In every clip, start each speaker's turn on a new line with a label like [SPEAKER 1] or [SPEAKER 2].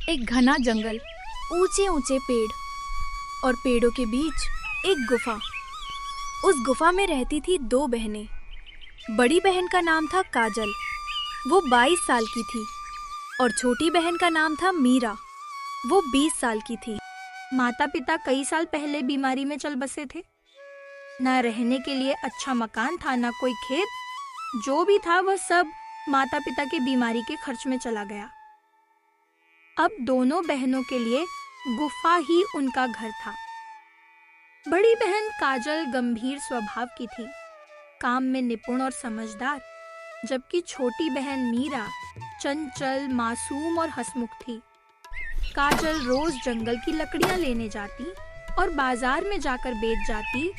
[SPEAKER 1] एक घना जंगल, ऊंचे ऊंचे पेड़ और पेड़ों के बीच एक गुफा। उस गुफा में रहती थी दो बहनें। बड़ी बहन का नाम था काजल, वो 22 साल की थी, और छोटी बहन का नाम था मीरा, वो 20 साल की थी।
[SPEAKER 2] माता पिता कई साल पहले बीमारी में चल बसे थे। न रहने के लिए अच्छा मकान था, न कोई खेत। जो भी था वह सब माता पिता की बीमारी के खर्च में चला गया। अब दोनों बहनों के लिए गुफा ही उनका घर था। बड़ी बहन काजल गंभीर स्वभाव की थी, काम में निपुण और समझदार, जबकि छोटी बहन मीरा चंचल, मासूम और हंसमुख थी। काजल रोज जंगल की लकड़ियां लेने जाती और बाजार में जाकर बेच जाती,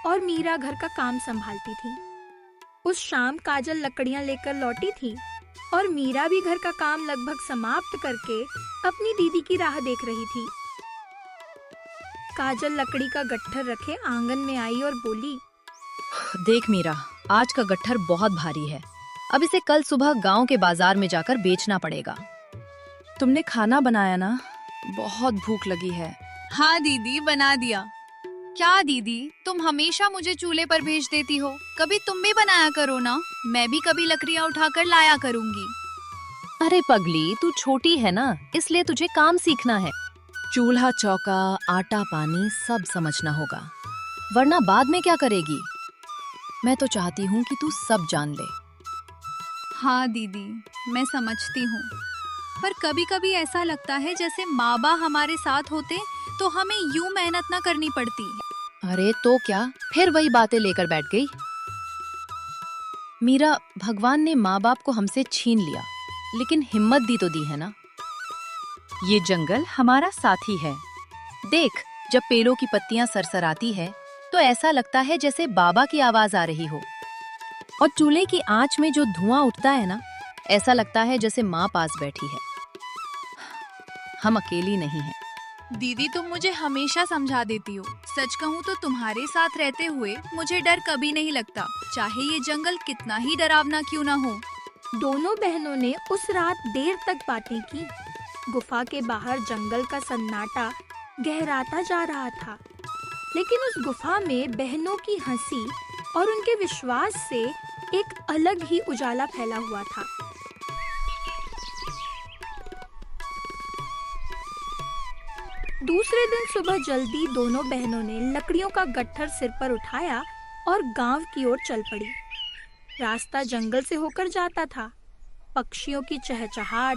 [SPEAKER 2] और मीरा घर का काम संभालती थी। उस शाम काजल लकड़ियां लेकर लौटी थी और मीरा भी घर का काम लगभग समाप्त करके अपनी दीदी की राह देख रही थी। काजल लकड़ी का गट्ठर रखे आंगन में आई और बोली,
[SPEAKER 3] देख मीरा, आज का गट्ठर बहुत भारी है। अब इसे कल सुबह गांव के बाजार में जाकर बेचना पड़ेगा। तुमने खाना बनाया ना? बहुत भूख लगी है।
[SPEAKER 4] हाँ दीदी, बना दिया। क्या दीदी, तुम हमेशा मुझे चूल्हे पर भेज देती हो, कभी तुम भी बनाया करो ना। मैं भी कभी लकड़ियाँ उठाकर लाया करूँगी।
[SPEAKER 3] अरे पगली, तू छोटी है ना, इसलिए तुझे काम सीखना है। चूल्हा चौका, आटा पानी सब समझना होगा, वरना बाद में क्या करेगी। मैं तो चाहती हूँ कि तू सब जान ले।
[SPEAKER 4] हाँ दीदी, मैं समझती हूँ, पर कभी कभी ऐसा लगता है जैसे माँ बाप हमारे साथ होते तो हमें यूं मेहनत ना करनी पड़ती।
[SPEAKER 3] अरे तो क्या, फिर वही बातें लेकर बैठ गई। मीरा, भगवान ने माँ बाप को हमसे छीन लिया, लेकिन हिम्मत दी तो दी है ना। ये जंगल हमारा साथी है। देख, जब पेड़ों की पत्तियां सरसराती है तो ऐसा लगता है जैसे बाबा की आवाज आ रही हो, और चूल्हे की आंच में जो धुआं उठता है ना, ऐसा लगता है जैसे माँ पास बैठी है। हम अकेली नहीं हैं।
[SPEAKER 4] दीदी, तुम मुझे हमेशा समझा देती हो। सच कहूँ तो तुम्हारे साथ रहते हुए मुझे डर कभी नहीं लगता, चाहे ये जंगल कितना ही डरावना क्यों ना हो।
[SPEAKER 2] दोनों बहनों ने उस रात देर तक बातें की। गुफा के बाहर जंगल का सन्नाटा गहराता जा रहा था, लेकिन उस गुफा में बहनों की हंसी और उनके विश्वास से एक अलग ही उजाला फैला हुआ था। दूसरे दिन सुबह जल्दी दोनों बहनों ने लकड़ियों का गट्ठर सिर पर उठाया और गांव की ओर चल पड़ी। रास्ता जंगल से होकर जाता था। पक्षियों की चहचहाट,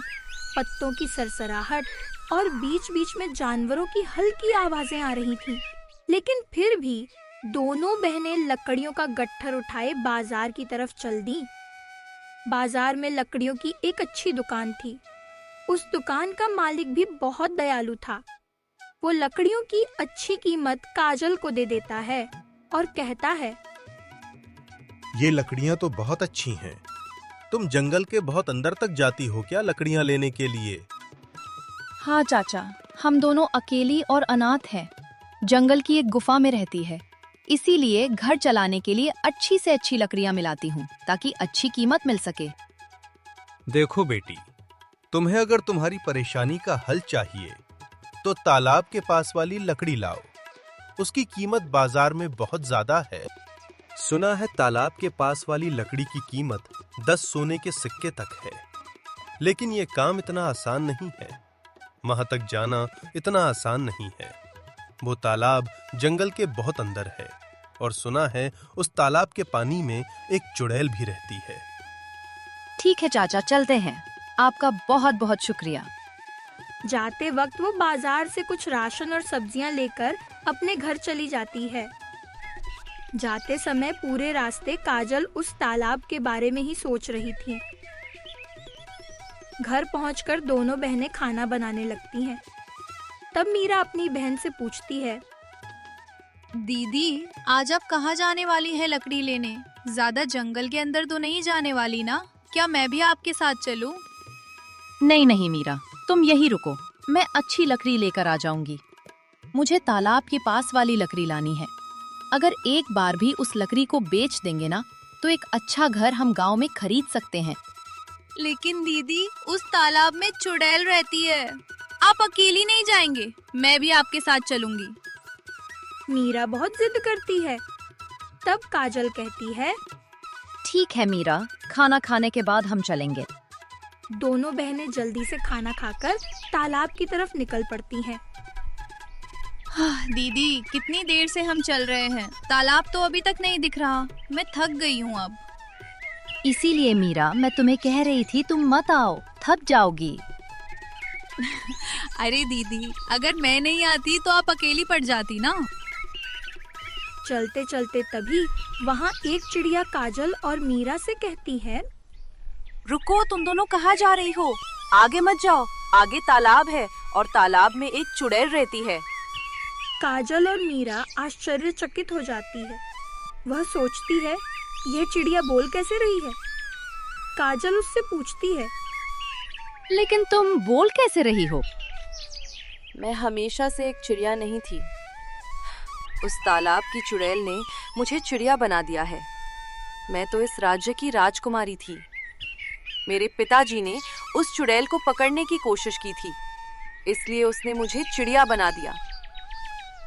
[SPEAKER 2] पत्तों की सरसराहट और बीच-बीच में जानवरों की हल्की आवाजें आ रही थीं। लेकिन फिर भी दोनों बहनें लकड़ियों का गट्ठर उठाए बाजार की तरफ चल दी। बाजार में लकड़ियों की एक अच्छी दुकान थी। उस दुकान का मालिक भी बहुत दयालु था। वो लकड़ियों की अच्छी कीमत काजल को दे देता है और कहता है,
[SPEAKER 5] ये लकड़ियां तो बहुत अच्छी हैं। तुम जंगल के बहुत अंदर तक जाती हो क्या लकड़ियां लेने के लिए?
[SPEAKER 3] हाँ चाचा, हम दोनों अकेली और अनाथ हैं। जंगल की एक गुफा में रहती है, इसीलिए घर चलाने के लिए अच्छी से अच्छी लकड़ियां मिलाती हूँ ताकि अच्छी कीमत मिल सके।
[SPEAKER 5] देखो बेटी, तुम्हें अगर तुम्हारी परेशानी का हल चाहिए तो तालाब के पास वाली लकड़ी लाओ। उसकी कीमत बाजार में बहुत ज्यादा है। सुना है तालाब के पास वाली लकड़ी की कीमत 10 सोने के सिक्के तक है। लेकिन ये काम इतना आसान नहीं है। वहां तक जाना इतना आसान नहीं है। वो तालाब जंगल के बहुत अंदर है, और सुना है उस तालाब के पानी में एक चुड़ैल भी रहती है।
[SPEAKER 3] ठीक है चाचा, चलते हैं। आपका बहुत बहुत शुक्रिया।
[SPEAKER 2] जाते वक्त वो बाजार से कुछ राशन और सब्जियां लेकर अपने घर चली जाती है। जाते समय पूरे रास्ते काजल उस तालाब के बारे में ही सोच रही थी। घर पहुंचकर दोनों बहनें खाना बनाने लगती हैं। तब मीरा अपनी बहन से पूछती है,
[SPEAKER 4] दीदी, आज आप कहाँ जाने वाली है लकड़ी लेने? ज्यादा जंगल के अंदर तो नहीं जाने वाली ना? क्या मैं भी आपके साथ चलूं?
[SPEAKER 3] नहीं नहीं मीरा, तुम यही रुको, मैं अच्छी लकड़ी लेकर आ जाऊंगी। मुझे तालाब के पास वाली लकड़ी लानी है। अगर एक बार भी उस लकड़ी को बेच देंगे ना, तो एक अच्छा घर हम गांव में खरीद सकते हैं।
[SPEAKER 4] लेकिन दीदी उस तालाब में चुड़ैल रहती है। आप अकेली नहीं जाएंगे, मैं भी आपके साथ चलूंगी।
[SPEAKER 2] मीरा बहुत जिद करती है। तब काजल कहती है।
[SPEAKER 3] ठीक है मीरा, खाना खाने के बाद हम चलेंगे।
[SPEAKER 2] दोनों बहनें जल्दी से खाना खाकर तालाब की तरफ निकल पड़ती हैं।
[SPEAKER 4] दीदी कितनी देर से हम चल रहे हैं, तालाब तो अभी तक नहीं दिख रहा। मैं थक गई हूँ अब।
[SPEAKER 3] इसीलिए मीरा मैं तुम्हें कह रही थी तुम मत आओ, थक जाओगी।
[SPEAKER 4] अरे दीदी, अगर मैं नहीं आती तो आप अकेली पड़ जाती ना।
[SPEAKER 2] चलते चलते तभी वहाँ एक चिड़िया काजल और मीरा से कहती है।
[SPEAKER 6] रुको, तुम दोनों कहाँ जा रही हो? आगे मत जाओ, आगे तालाब है और तालाब में एक चुड़ैल रहती है।
[SPEAKER 2] काजल और मीरा आश्चर्यचकित हो जाती है। वह सोचती है यह चिड़िया बोल कैसे रही है। काजल उससे पूछती है,
[SPEAKER 3] लेकिन तुम बोल कैसे रही हो?
[SPEAKER 6] मैं हमेशा से एक चिड़िया नहीं थी। उस तालाब की चुड़ैल ने मुझे चिड़िया बना दिया है। मैं तो इस राज्य की राजकुमारी थी। मेरे पिताजी ने उस चुड़ैल को पकड़ने की कोशिश की थी, इसलिए उसने मुझे चिड़िया बना दिया।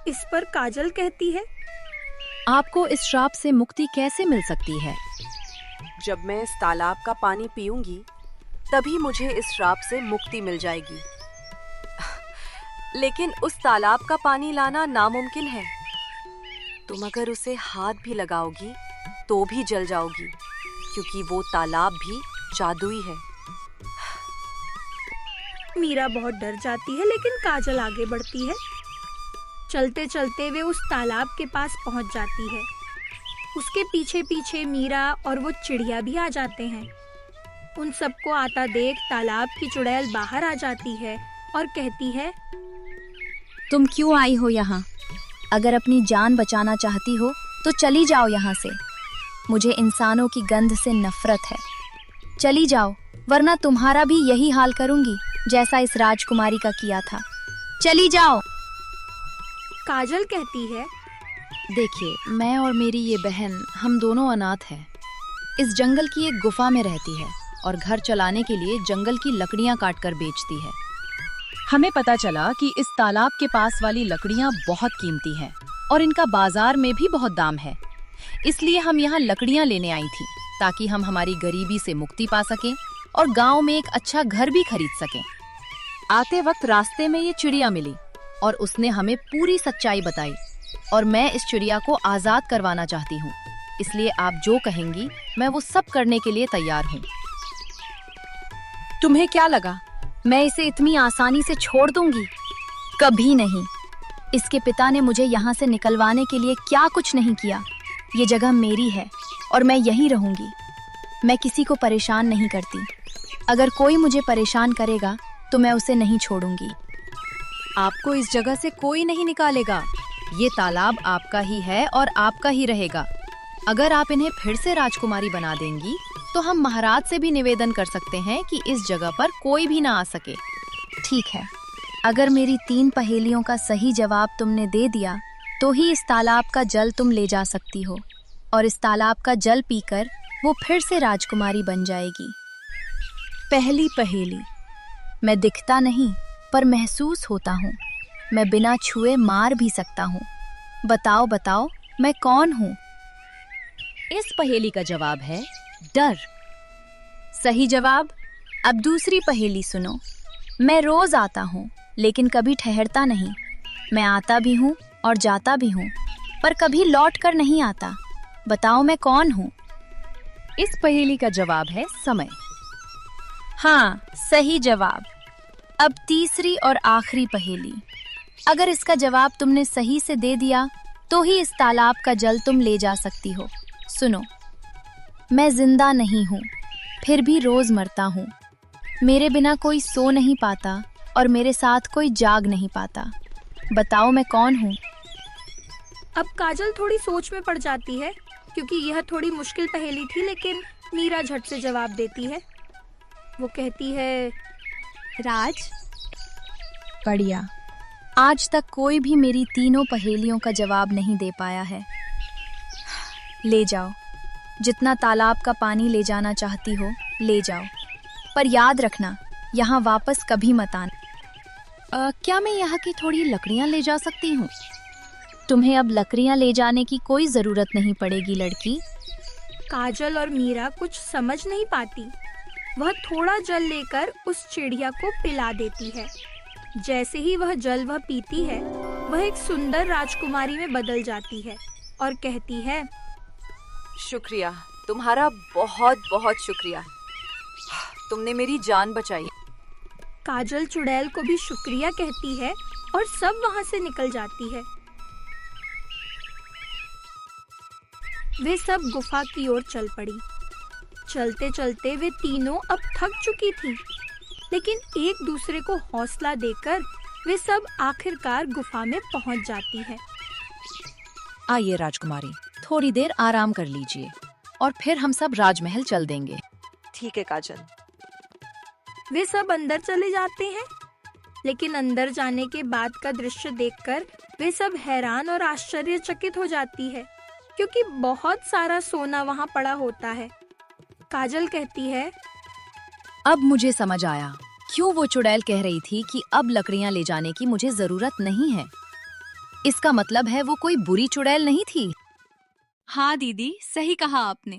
[SPEAKER 2] इस पर काजल कहती है।
[SPEAKER 3] आपको इस श्राप से मुक्ति कैसे मिल सकती है?
[SPEAKER 6] जब मैं इस तालाब का पानी पीऊंगी तभी मुझे इस श्राप से मुक्ति मिल जाएगी। लेकिन उस तालाब का पानी लाना नामुमकिन है। तुम अगर उसे हाथ भी लगाओगी तो भी जल जाओगी, क्योंकि वो तालाब भी जादुई है।
[SPEAKER 2] मीरा बहुत डर जाती है, लेकिन काजल आगे बढ़ती है। चलते चलते वे उस तालाब के पास पहुंच जाती है। उसके पीछे पीछे मीरा और वो चिड़िया भी आ जाते हैं। उन सबको आता देख तालाब की चुड़ैल बाहर आ जाती है और कहती है।
[SPEAKER 1] तुम क्यों आई हो यहाँ? अगर अपनी जान बचाना चाहती हो तो चली जाओ यहाँ से। मुझे इंसानों की गंध से नफरत है। चली जाओ, वरना तुम्हारा भी यही हाल करूंगी जैसा इस राजकुमारी का किया था। चली जाओ।
[SPEAKER 2] काजल कहती है।
[SPEAKER 3] देखिए, मैं और मेरी ये बहन, हम दोनों अनाथ हैं। इस जंगल की एक गुफा में रहती है और घर चलाने के लिए जंगल की लकड़ियां काटकर बेचती है। हमें पता चला कि इस तालाब के पास वाली लकड़ियां बहुत कीमती हैं और इनका बाजार में भी बहुत दाम है। इसलिए हम यहाँ लकड़ियां लेने आई थी ताकि हम हमारी गरीबी से मुक्ति पा सकें और गांव में एक अच्छा घर भी खरीद सकें। आते वक्त रास्ते में ये चिड़िया मिली और उसने हमें पूरी सच्चाई बताई और मैं इस चिड़िया को आजाद करवाना चाहती हूँ। इसलिए आप जो कहेंगी मैं वो सब करने के लिए तैयार हूँ।
[SPEAKER 1] तुम्हें क्या लगा मैं इसे इतनी आसानी से छोड़ दूंगी? कभी नहीं। इसके पिता ने मुझे यहाँ से निकलवाने के लिए क्या कुछ नहीं किया। ये जगह मेरी है और मैं यहीं रहूंगी। मैं किसी को परेशान नहीं करती। अगर कोई मुझे परेशान करेगा तो मैं उसे नहीं छोड़ूंगी।
[SPEAKER 3] आपको इस जगह से कोई नहीं निकालेगा। ये तालाब आपका ही है और आपका ही रहेगा। अगर आप इन्हें फिर से राजकुमारी बना देंगी तो हम महाराज से भी निवेदन कर सकते हैं कि इस जगह पर कोई भी ना आ सके।
[SPEAKER 1] ठीक है, अगर मेरी 3 पहेलियों का सही जवाब तुमने दे दिया तो ही इस तालाब का जल तुम ले जा सकती हो और इस तालाब का जल पीकर वो फिर से राजकुमारी बन जाएगी। पहली पहेली। मैं दिखता नहीं पर महसूस होता हूँ। मैं बिना छुए मार भी सकता हूँ। बताओ बताओ मैं कौन हूँ?
[SPEAKER 3] इस पहेली का जवाब है डर।
[SPEAKER 1] सही जवाब। अब दूसरी पहेली सुनो। मैं रोज आता हूँ लेकिन कभी ठहरता नहीं। मैं आता भी हूँ और जाता भी हूँ पर कभी लौट कर नहीं आता। बताओ मैं कौन हूँ?
[SPEAKER 3] इस पहेली का जवाब है समय।
[SPEAKER 1] हाँ, सही जवाब। अब तीसरी और आखिरी पहेली। अगर इसका जवाब तुमने सही से दे दिया तो ही इस तालाब का जल तुम ले जा सकती हो। सुनो। मैं जिंदा नहीं हूँ फिर भी रोज मरता हूँ। मेरे बिना कोई सो नहीं पाता और मेरे साथ कोई जाग नहीं पाता। बताओ मैं कौन हूँ?
[SPEAKER 2] अब काजल थोड़ी सोच में पड़ जाती है क्योंकि यह थोड़ी मुश्किल पहेली थी, लेकिन मीरा झट से जवाब देती है। वो कहती है।
[SPEAKER 1] राज। बढ़िया। आज तक कोई भी मेरी तीनों पहेलियों का जवाब नहीं दे पाया है। ले जाओ, जितना तालाब का पानी ले जाना चाहती हो ले जाओ। पर याद रखना, यहाँ वापस कभी मत आना।
[SPEAKER 3] क्या मैं यहाँ की थोड़ी लकड़ियाँ ले जा सकती हूँ? तुम्हें अब लकड़ियाँ ले जाने की कोई जरूरत नहीं पड़ेगी लड़की।
[SPEAKER 2] काजल और मीरा कुछ समझ नहीं पाती। वह थोड़ा जल लेकर उस चिड़िया को पिला देती है। जैसे ही वह जल वह पीती है, वह एक सुंदर राजकुमारी में बदल जाती है और कहती है,
[SPEAKER 6] शुक्रिया, तुम्हारा बहुत बहुत शुक्रिया। तुमने मेरी जान बचाई।
[SPEAKER 2] काजल चुड़ैल को भी शुक्रिया कहती है और सब वहां से निकल जाती है। वे सब गुफा की ओर चल पड़ी। चलते चलते वे तीनों अब थक चुकी थीं, लेकिन एक दूसरे को हौसला देकर वे सब आखिरकार गुफा में पहुंच जाती है।
[SPEAKER 3] आइए राजकुमारी, थोड़ी देर आराम कर लीजिए और फिर हम सब राजमहल चल देंगे।
[SPEAKER 6] ठीक है काजल।
[SPEAKER 2] वे सब अंदर चले जाते हैं, लेकिन अंदर जाने के बाद का दृश्य देखकर वे सब हैरान और आश्चर्यचकित हो जाती है, क्योंकि बहुत सारा सोना वहां पड़ा होता है। काजल कहती है,
[SPEAKER 3] अब मुझे समझ आया क्यों वो चुड़ैल कह रही थी कि अब लकड़ियाँ ले जाने की मुझे जरूरत नहीं है। इसका मतलब है वो कोई बुरी चुड़ैल नहीं थी।
[SPEAKER 4] हाँ दीदी, सही कहा आपने।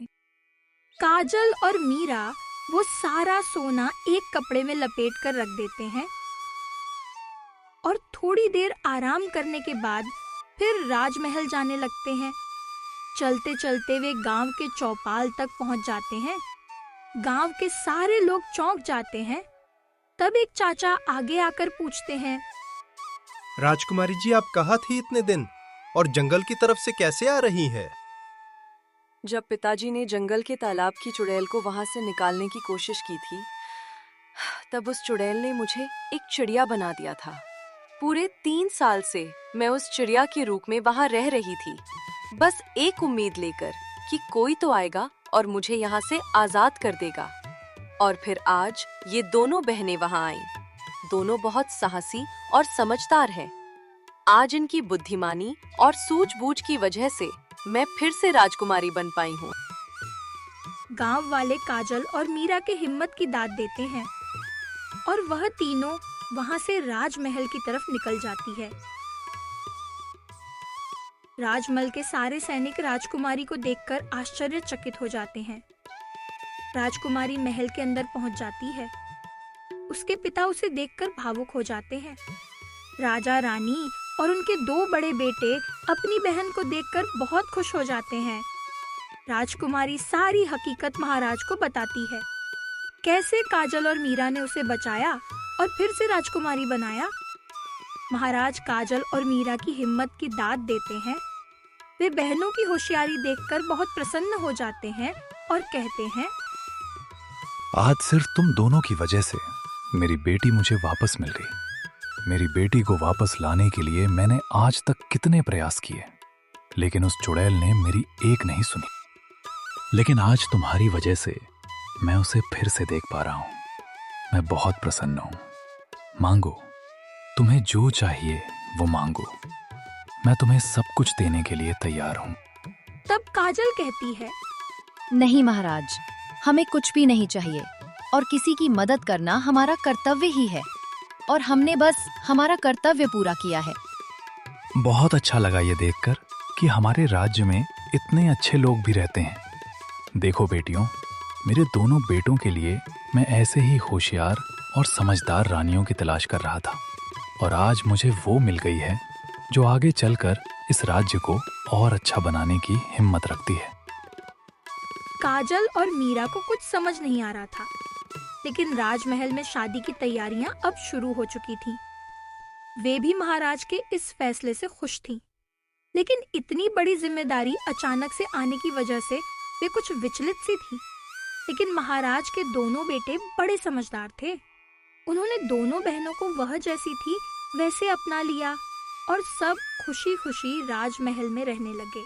[SPEAKER 2] काजल और मीरा वो सारा सोना एक कपड़े में लपेट कर रख देते हैं और थोड़ी देर आराम करने के बाद फिर राजमहल जाने लगते हैं। चलते चलते वे गांव के चौपाल तक पहुंच जाते हैं। गांव के सारे लोग चौंक जाते हैं। तब एक चाचा आगे आकर पूछते हैं,
[SPEAKER 5] राजकुमारी जी, आप कहाँ थी इतने दिन और जंगल की तरफ से कैसे आ रही है?
[SPEAKER 6] जब पिताजी ने जंगल के तालाब की चुड़ैल को वहां से निकालने की कोशिश की थी, तब उस चुड़ैल ने मुझे एक चिड़िया बना दिया था। पूरे 3 साल से मैं उस चिड़िया के रूप में वहां रह रही थी, बस एक उम्मीद लेकर कि कोई तो आएगा और मुझे यहाँ से आजाद कर देगा। और फिर आज ये दोनों बहनें वहां आईं। दोनों बहुत साहसी और समझदार हैं। आज इनकी बुद्धिमानी और सूझबूझ की वजह से मैं फिर से राजकुमारी बन पाई हूँ।
[SPEAKER 2] गांव वाले काजल और मीरा के हिम्मत की दाद देते हैं और वह तीनों वहां से राजमहल की तरफ निकल जाती है। राजमहल के सारे सैनिक राजकुमारी को देखकर आश्चर्यचकित हो जाते हैं। राजकुमारी महल के अंदर पहुंच जाती है। उसके पिता उसे देखकर भावुक हो जाते हैं। राजा रानी और उनके 2 बड़े बेटे अपनी बहन को देखकर बहुत खुश हो जाते हैं। राजकुमारी सारी हकीकत महाराज को बताती है, कैसे काजल और मीरा ने उसे बचाया और फिर से राजकुमारी बनाया। महाराज काजल और मीरा की हिम्मत की दाद देते हैं। वे बहनों की होशियारी देखकर बहुत प्रसन्न हो जाते हैं और कहते हैं,
[SPEAKER 7] आज सिर्फ तुम दोनों की वजह से मेरी बेटी मुझे वापस मिल गई। मेरी बेटी को वापस लाने के लिए मैंने आज तक कितने प्रयास किए, लेकिन उस चुड़ैल ने मेरी एक नहीं सुनी। लेकिन आज तुम्हारी वजह से मैं उसे फिर से देख पा रहा हूं। मैं बहुत प्रसन्न हूं। मांगो, तुम्हें जो चाहिए वो मांगो। मैं तुम्हें सब कुछ देने के लिए तैयार हूं।
[SPEAKER 2] तब काजल कहती है,
[SPEAKER 3] नहीं महाराज, हमें कुछ भी नहीं चाहिए और किसी की मदद करना हमारा कर्तव्य ही है और हमने बस हमारा कर्तव्य पूरा किया है।
[SPEAKER 7] बहुत अच्छा लगा ये देखकर कि हमारे राज्य में इतने अच्छे लोग भी रहते हैं। देखो बेटियों, मेरे दोनों बेटों के लिए मैं ऐसे ही होशियार और समझदार रानियों की तलाश कर रहा था और आज मुझे वो मिल गई है जो आगे चलकर इस राज्य को और अच्छा बनाने की हिम्मत रखती है।
[SPEAKER 2] काजल और मीरा को कुछ समझ नहीं आ रहा था, लेकिन राजमहल में शादी की तैयारियां अब शुरू हो चुकी थीं। वे भी महाराज के इस फैसले से खुश थीं, लेकिन इतनी बड़ी जिम्मेदारी अचानक से आने की वजह से वे कुछ विचलित सी थीं। लेकिन महाराज के दोनों बेटे बड़े समझदार थे। उन्होंने दोनों बहनों को वह जैसी थी वैसे अपना लिया और सब खुशी खुशी राजमहल में रहने लगे।